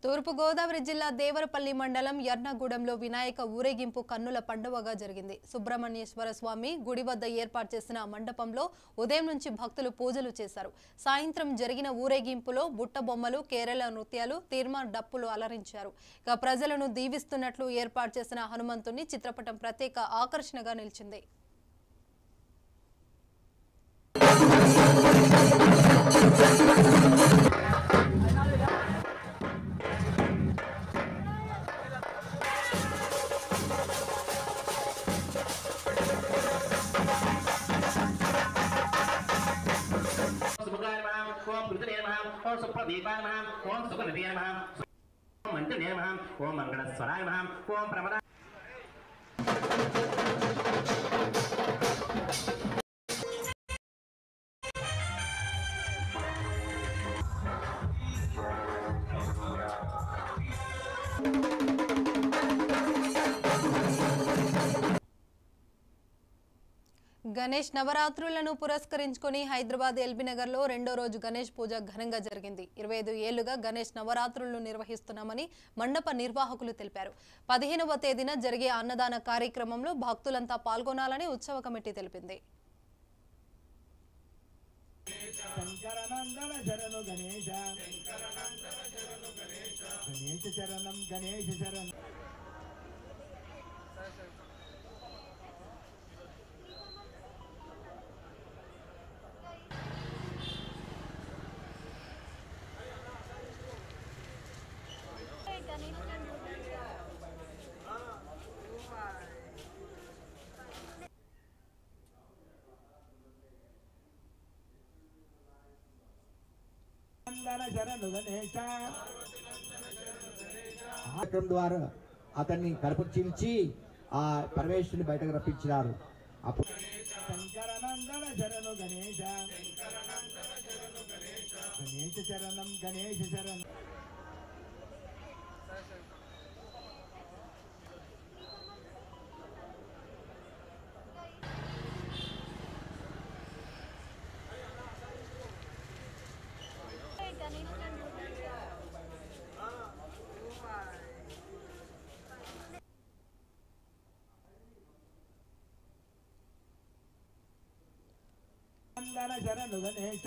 తూర్పు గోదావరి జిల్లా దేవరపల్లి మండలం యర్నగూడెంలో వినాయక ఊరేగింపు కన్నుల పండువగా జరిగింది. సుబ్రహ్మణ్యేశ్వర స్వామి గుడి వద్ద ఏర్పాటు చేసిన మండపంలో ఉదయం నుంచి భక్తులు పూజలు చేశారు. సాయంత్రం జరిగిన ఊరేగింపులో బుట్ట బొమ్మలు, కేరళ నృత్యాలు, తీర్మా డప్పులు అలరించారు. ఇక ప్రజలను దీవిస్తున్నట్లు ఏర్పాటు చేసిన హనుమంతుని చిత్రపటం ప్రత్యేక ఆకర్షణగా నిలిచింది. ओम गुरुदेव नमः ओम सुप्रदीपाय नमः ओम सुप्रदीपाय नमः ओम मंत्रे नमः ओम मंगलस्वराय नमः ओम प्रमदा గణేష్ నవరాత్రులను పురస్కరించుకొని హైదరాబాద్ ఎల్బీ నగర్ లో రెండో రోజు గణేష్ పూజ ఘనంగా జరిగింది. 25 ఏళ్లుగా గణేష్ నవరాత్రులను నిర్వహిస్తున్నామని మండప నిర్వాహకులు తెలిపారు. 15వ తేదీన జరిగే అన్నదాన కార్యక్రమంలో భక్తులంతా పాల్గొనాలని ఉత్సవ కమిటీ తెలిపింది. ద్వారా అతన్ని కరపర్చించి ఆ పరమేశ్వరుని బయటకు రప్పించినారు. అప్పుడు శంకరనందన శరణు గణేశ గణేశ శరణం గణేశ శరణం శరణు గణేశ